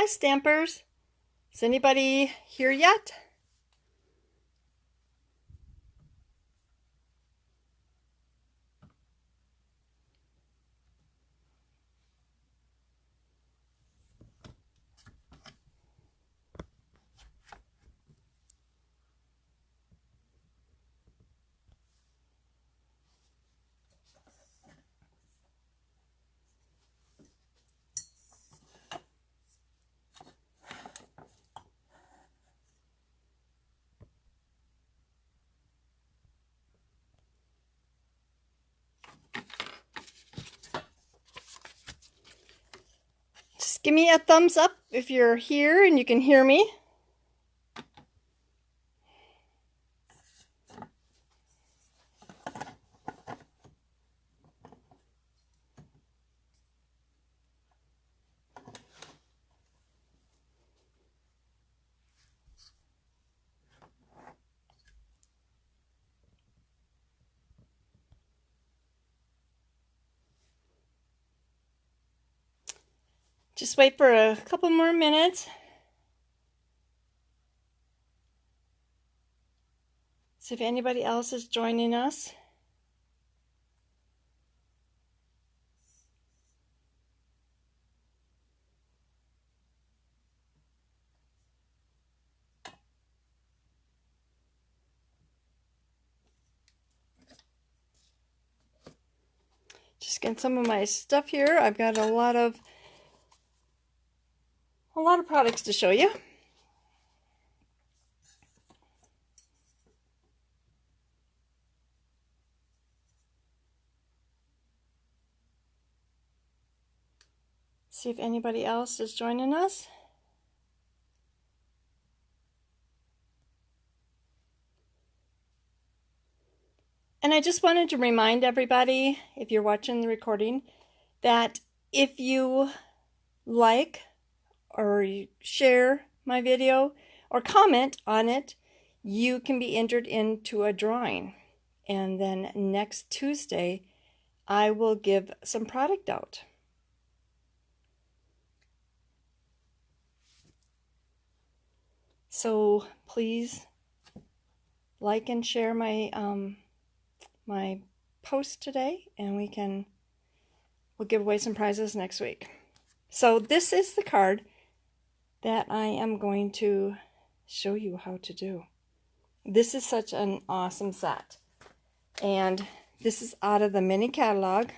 Hi, Stampers. Is anybody here yet? Just give me a thumbs up if you're here and you can hear me. Just wait for a couple more minutes. See if anybody else is joining us. Just getting some of my stuff here. I've got a lot of products to show you. See if anybody else is joining us. And I just wanted to remind everybody, if you're watching the recording, that if you like or you share my video or comment on it, you can be entered into a drawing. And then next Tuesday, I will give some product out. So please like and share my my post today, and we'll give away some prizes next week. So this is the card that I am going to show you how to do. This is such an awesome set. And this is out of the mini catalog.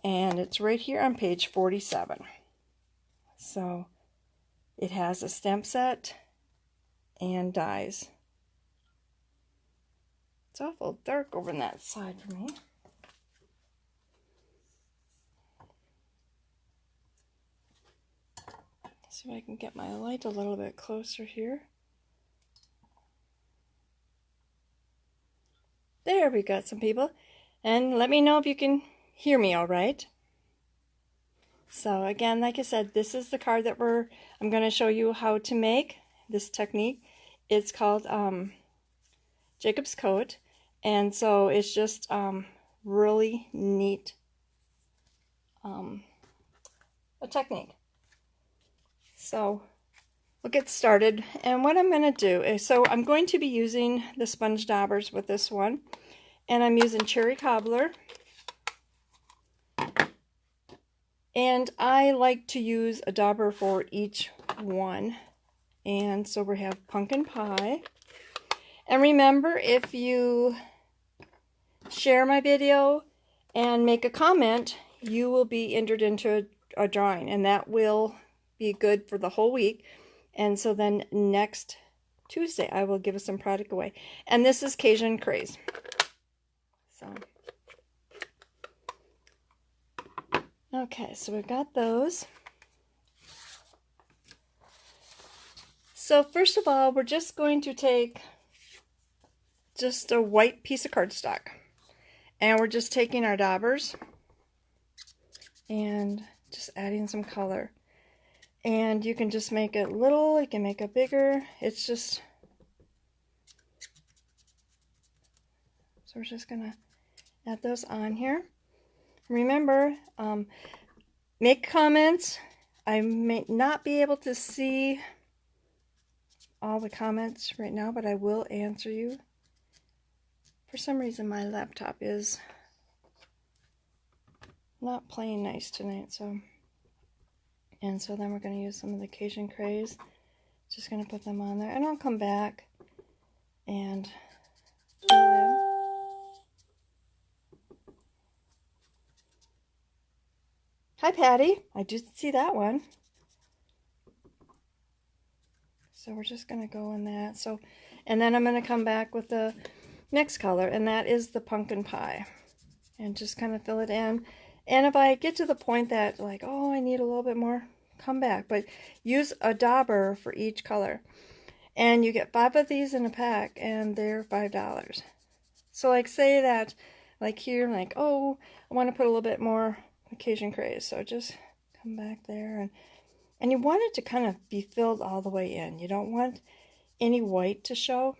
And it's right here on page 47. So it has a stamp set and dies. It's awful dark over on that side for me. See if I can get my light a little bit closer here. There, we got some people. And let me know if you can hear me all right. So again, like I said, this is the card that I'm going to show you how to make this technique. It's called Jacob's Coat. And so it's just really neat a technique. So we'll get started. And what I'm going to do is, so I'm going to be using the sponge daubers with this one. And I'm using Cherry Cobbler. And I like to use a dauber for each one. And so we have Pumpkin Pie. And remember, if you share my video and make a comment, you will be entered into a drawing. And that will be good for the whole week. And so then next Tuesday, I will give some product away. And this is Cajun Craze. So, okay, so we've got those. So first of all, we're just going to take just a white piece of cardstock. And we're just taking our daubers and just adding some color. And you can just make it little, you can make it bigger. It's just, so we're just gonna add those on here. Remember, make comments I may not be able to see all the comments right now, but I will answer you. For some reason, my laptop is not playing nice tonight, so. And so then we're going to use some of the Cajun Craze. Just going to put them on there, and I'll come back and fill in. Hi, Patty. I did see that one. So we're just going to go in that. So, and then I'm going to come back with the next color, and that is the pumpkin pie. And just kind of fill it in. And if I get to the point that, like, oh, I need a little bit more, come back. But use a dauber for each color. And you get 5 of these in a pack, and they're $5. So, like, say that, like here, like, oh, I want to put a little bit more Cajun Craze. So just come back there. And you want it to kind of be filled all the way in. You don't want any white to show.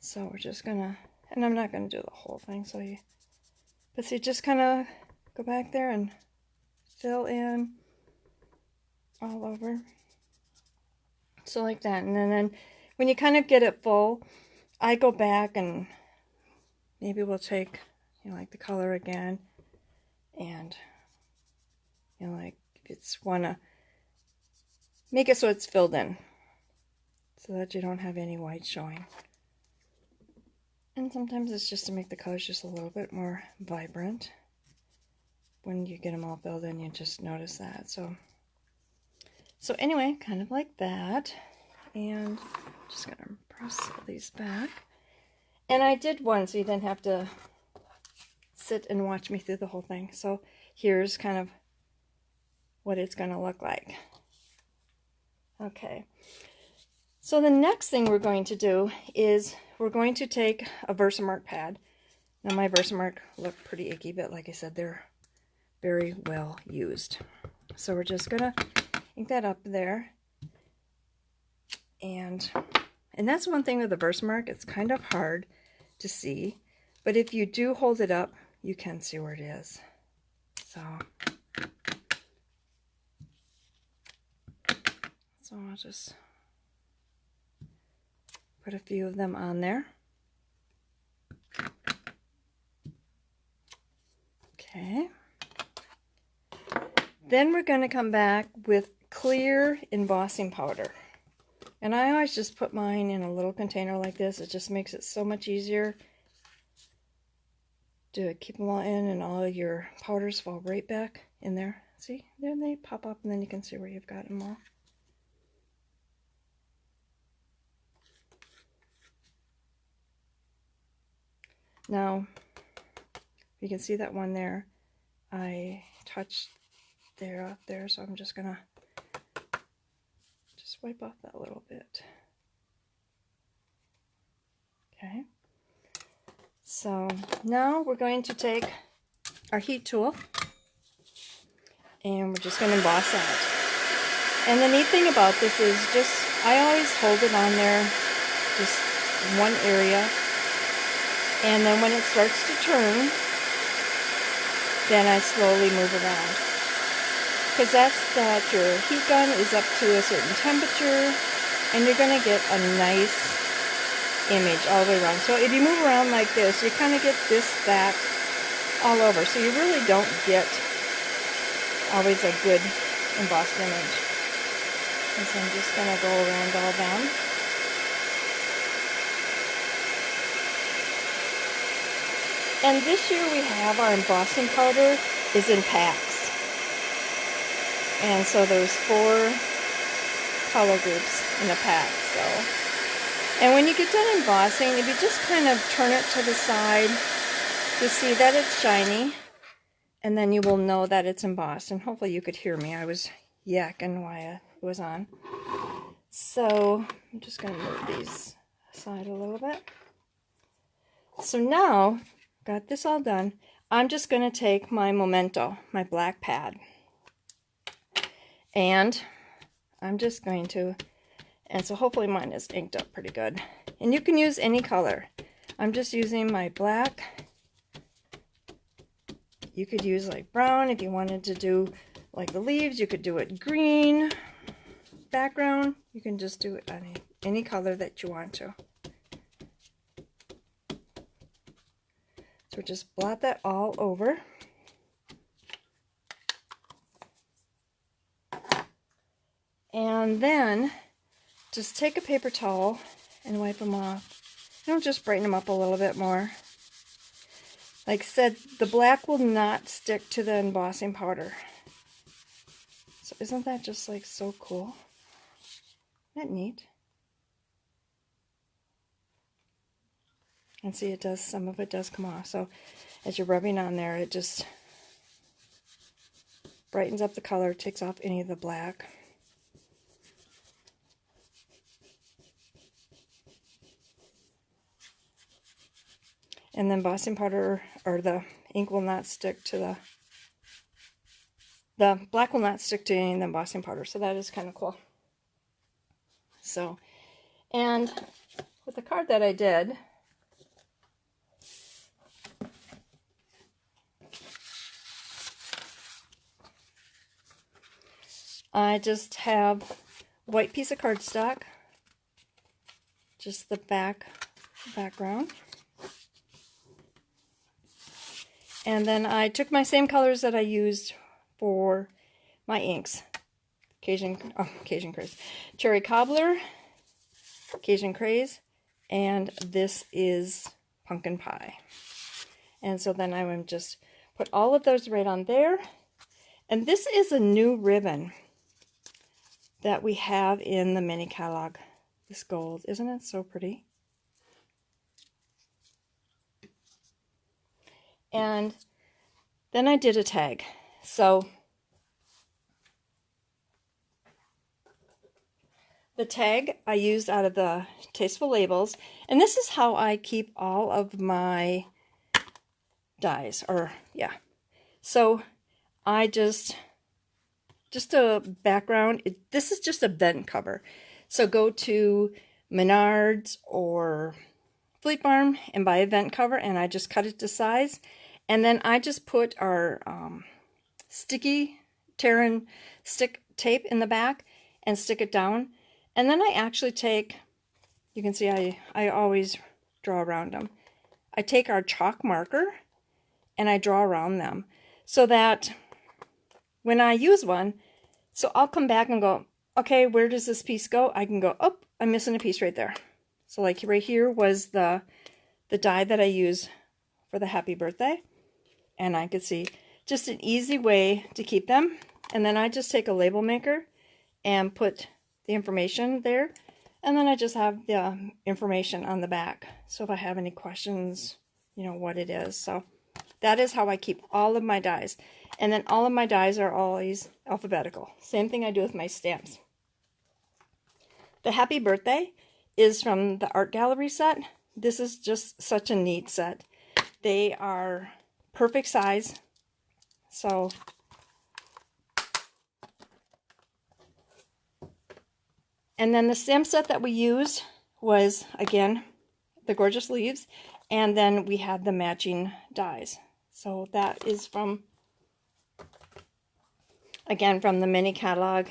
So we're just going to, and I'm not going to do the whole thing. So you, but see, just kind of go back there and fill in all over. So like that. And then when you kind of get it full, I go back and maybe we'll take, you know, like the color again. And, you know, like if it's want to make it so it's filled in. So that you don't have any white showing. And sometimes it's just to make the colors just a little bit more vibrant. When you get them all filled in, you just notice that. So anyway, kind of like that. And just going to press all these back. And I did one so you didn't have to sit and watch me through the whole thing. So here's kind of what it's going to look like. Okay. So the next thing we're going to do is we're going to take a Versamark pad. Now my Versamark look pretty icky, but like I said, they're very well used. So we're just going to ink that up there. And that's one thing with the Versamark, it's kind of hard to see. But if you do hold it up, you can see where it is. So I'll just put a few of them on there. Okay. Then we're going to come back with clear embossing powder. And I always just put mine in a little container like this. It just makes it so much easier to keep them all in, and all your powders fall right back in there. See, then they pop up and then you can see where you've got them all. Now, you can see that one there. I touched there up there, so I'm just gonna just wipe off that little bit. Okay. So now we're going to take our heat tool and we're just going to emboss that. And the neat thing about this is just, I always hold it on there, just one area. And then when it starts to turn, then I slowly move around. Because that's that your heat gun is up to a certain temperature, and you're going to get a nice image all the way around. So if you move around like this, you kind of get this, that, all over. So you really don't get always a good embossed image. And so I'm just going to go around all down. And this year we have our embossing powder is in packs. And so there's 4 color groups in a pack. So, and when you get done embossing, if you just kind of turn it to the side, you see that it's shiny, and then you will know that it's embossed. And hopefully you could hear me. I was yakking while it was on. So I'm just going to move these aside a little bit. So now, got this all done, I'm just going to take my Memento, my black pad, and I'm just going to, and so hopefully mine is inked up pretty good. And you can use any color. I'm just using my black. You could use like brown if you wanted to do like the leaves. You could do it green background. You can just do it on any color that you want to. So just blot that all over. And then just take a paper towel and wipe them off. You know, just brighten them up a little bit more. Like I said, the black will not stick to the embossing powder. So isn't that just like so cool? Isn't that neat? And see, it does, some of it does come off. So as you're rubbing on there, it just brightens up the color, takes off any of the black. And then embossing powder, or the ink, will not stick to the black will not stick to any of the embossing powder. So that is kind of cool. So, and with the card that I did, I just have a white piece of cardstock, just the background. And then I took my same colors that I used for my inks. Cajun Craze. Cherry Cobbler, Cajun Craze, and this is Pumpkin Pie. And so then I would just put all of those right on there. And this is a new ribbon that we have in the mini catalog. This gold, isn't it so pretty? And then I did a tag. So the tag I used out of the Tasteful Labels, and this is how I keep all of my dies, or yeah. So I just a background, this is just a vent cover. So go to Menards or Fleet Farm and buy a vent cover, and I just cut it to size. And then I just put our sticky Terran stick tape in the back and stick it down. And then I actually take, you can see I always draw around them. I take our chalk marker and I draw around them so that when I use one, so I'll come back and go, okay, where does this piece go? I can go, oh, I'm missing a piece right there. So like right here was the die that I use for the happy birthday. And I could see just an easy way to keep them. And then I just take a label maker and put the information there. And then I just have the information on the back. So if I have any questions, you know what it is. So that is how I keep all of my dies. And then all of my dies are always alphabetical. Same thing I do with my stamps. The happy birthday is from the art gallery set. This is just such a neat set. They are perfect size. So and then the stamp set that we used was, again, the gorgeous leaves, and then we had the matching dies. So that is from, again, from the mini catalog,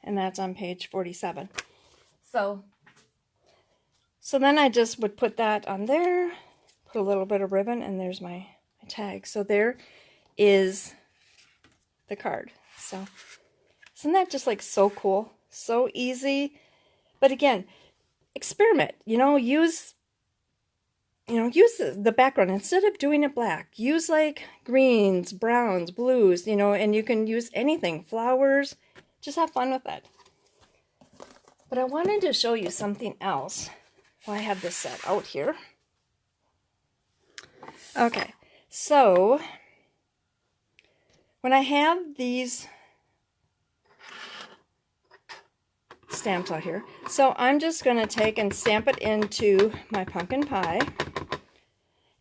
and that's on page 47. So then I just would put that on there, put a little bit of ribbon, and there's my tag. So there is the card. So isn't that just like so cool? So easy. But again, experiment. Use the background. Instead of doing it black, use like greens, browns, blues, and you can use anything. Flowers. Just have fun with it. But I wanted to show you something else. Well, I have this set out here. Okay, so when I have these stamps out here, so I'm just going to take and stamp it into my pumpkin pie,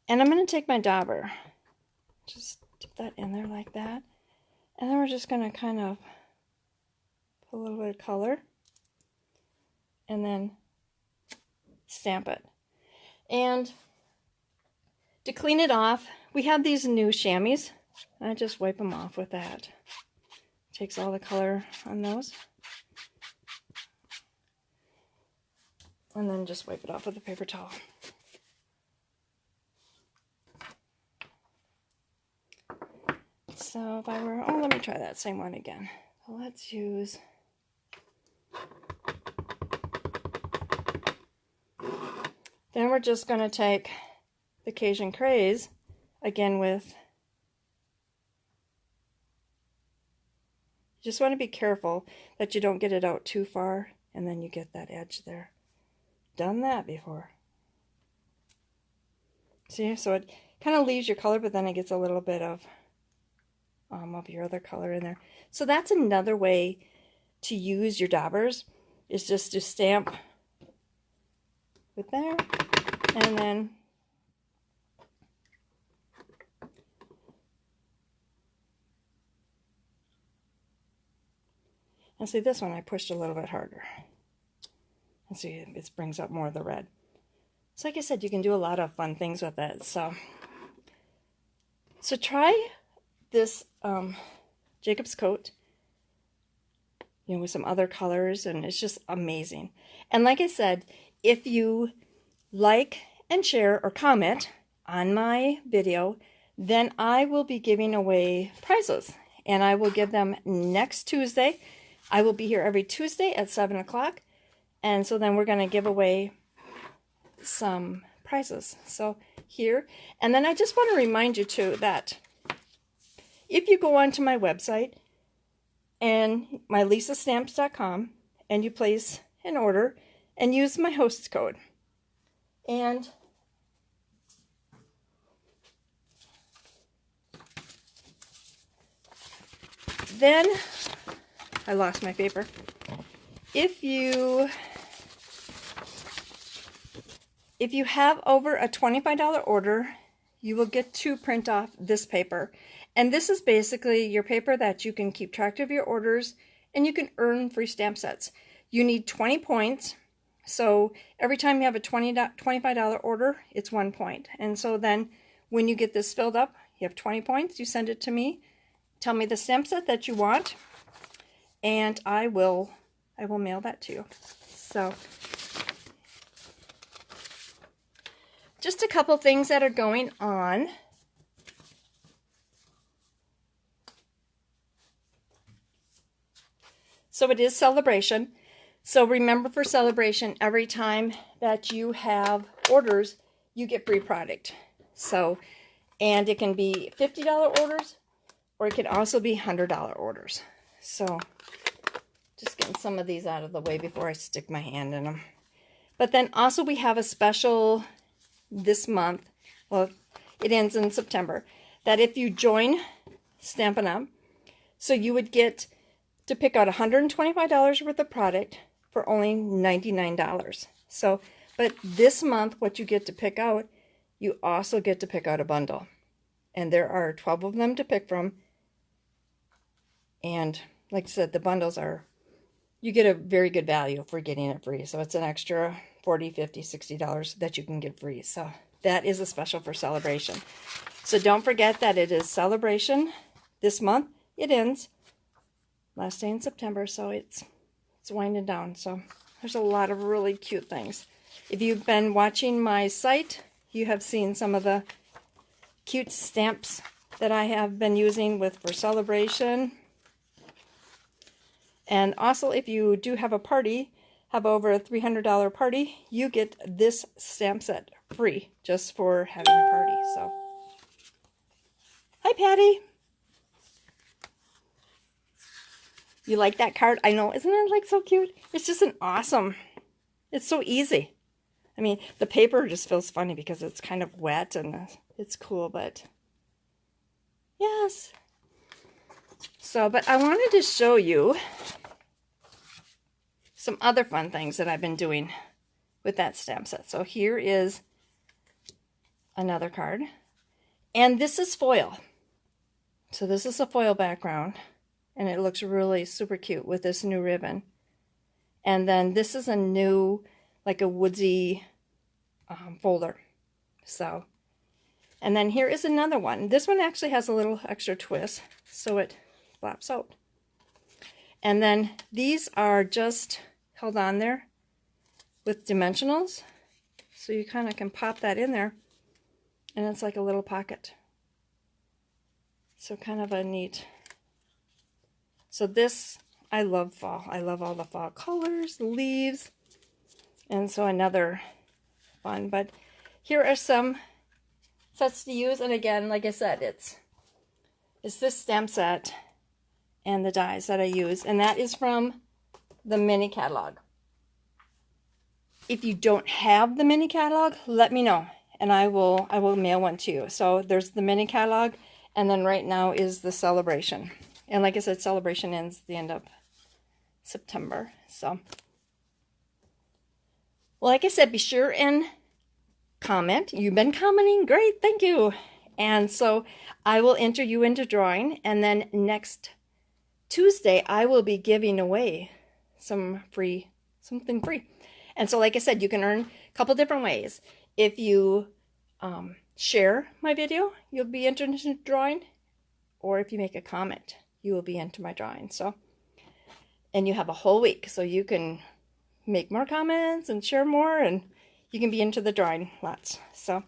and I'm going to take my dauber, just dip that in there like that, and then we're just going to kind of put a little bit of color and then stamp it. And to clean it off, we have these new chamois. I just wipe them off with that Takes all the color on those. And then just wipe it off with a paper towel. So if I were, oh, let me try that same one again. So let's use, then we're just going to take the Cajun Craze again with, you just want to be careful that you don't get it out too far and then you get that edge there. Done that before. See, so it kind of leaves your color, but then it gets a little bit of your other color in there. So that's another way to use your daubers, is just to stamp with there, and then and see, this one I pushed a little bit harder. And see, it brings up more of the red. So like I said, you can do a lot of fun things with it. So try this Jacob's Coat, you know, with some other colors, and it's just amazing. And like I said, if you like and share or comment on my video, then I will be giving away prizes, and I will give them next Tuesday. I will be here every Tuesday at 7 o'clock, and so then we're going to give away some prizes. So here, and then I just want to remind you too that if you go onto my website and mylisastamps.com and you place an order and use my host code, and then I lost my paper. If you have over a $25 order, you will get to print off this paper. And this is basically your paper that you can keep track of your orders, and you can earn free stamp sets. You need 20 points. So every time you have a $25 order, it's 1 point. And so then when you get this filled up, you have 20 points, you send it to me. Tell me the stamp set that you want, and I will mail that to you. So just a couple things that are going on. So it is Celebration. So remember, for Celebration, every time that you have orders, you get free product. So, and it can be $50 orders, or it can also be $100 orders. So just getting some of these out of the way before I stick my hand in them. But then also we have a special this month, well, it ends in September, that if you join Stampin' Up, so you would get to pick out $125 worth of product for only $99. So, but this month, what you get to pick out, you also get to pick out a bundle. And there are 12 of them to pick from. And like I said, the bundles are, you get a very good value for getting it free. So it's an extra $40, $50, $60 that you can get free. So that is a special for Celebration. So don't forget that it is Celebration this month. It ends last day in September, so it's winding down. So there's a lot of really cute things. If you've been watching my site, you have seen some of the cute stamps that I have been using for Celebration. And also, if you do have a party, have over a $300 party, you get this stamp set free just for having a party. So, hi Patty. You like that card? I know, isn't it like so cute? It's just an awesome, it's so easy. I mean, the paper just feels funny because it's kind of wet and it's cool, but yes. So, but I wanted to show you some other fun things that I've been doing with that stamp set. So here is another card. And this is foil. So this is a foil background. And it looks really super cute with this new ribbon. And then this is a new, like a woodsy folder. So, and then here is another one. This one actually has a little extra twist, so it flops out. And then these are just held on there with dimensionals. So you kind of can pop that in there and it's like a little pocket. So kind of a neat. So this, I love fall. I love all the fall colors, the leaves. And so another fun. But here are some sets to use. And again, like I said, it's this stamp set and the dies that I use. And that is from the mini catalog. If you don't have the mini catalog, let me know and I will mail one to you. So there's the mini catalog, and then right now is the celebration. And like I said, celebration ends the end of September. So, well, like I said, be sure and comment. You've been commenting, great, thank you. And so I will enter you into drawing, and then next Tuesday I will be giving away something free. And so like I said, you can earn a couple different ways. If you share my video, you'll be entered into drawing, or if you make a comment, you will be into my drawing. So, and you have a whole week, so you can make more comments and share more, and you can be into the drawing lots. So,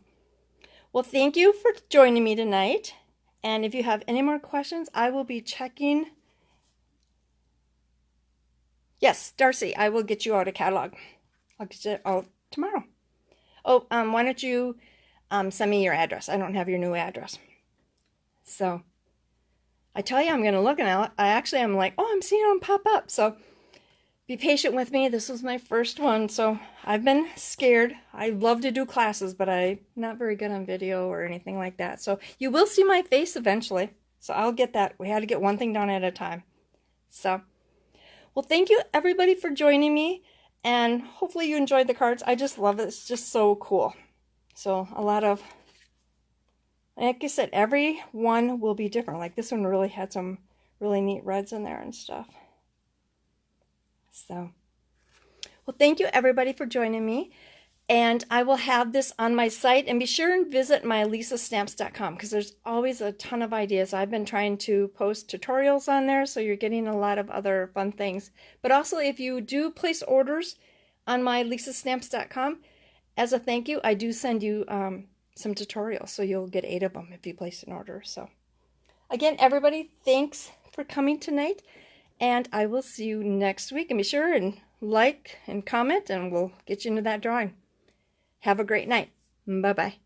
well, thank you for joining me tonight. And if you have any more questions, I will be checking. Yes, Darcy, I will get you out a catalog. I'll get it out tomorrow. Oh, why don't you send me your address? I don't have your new address. So I tell you, I'm going to look, and I'm like, oh, I'm seeing them pop up. So be patient with me. This was my first one, so I've been scared. I love to do classes, but I'm not very good on video or anything like that. So you will see my face eventually. So I'll get that. We had to get one thing done at a time. So, well, thank you everybody for joining me. And hopefully you enjoyed the cards. I just love it. It's just so cool. So a lot of, like I said, every one will be different. Like this one really had some really neat reds in there and stuff. So, well, thank you everybody for joining me. And I will have this on my site. And be sure and visit my lisastamps.com, because there's always a ton of ideas. I've been trying to post tutorials on there, so you're getting a lot of other fun things. But also, if you do place orders on my lisastamps.com, as a thank you, I do send you some tutorials. So you'll get 8 of them if you place an order. So again, everybody, thanks for coming tonight. And I will see you next week. And be sure and like and comment, and we'll get you into that drawing. Have a great night. Bye-bye.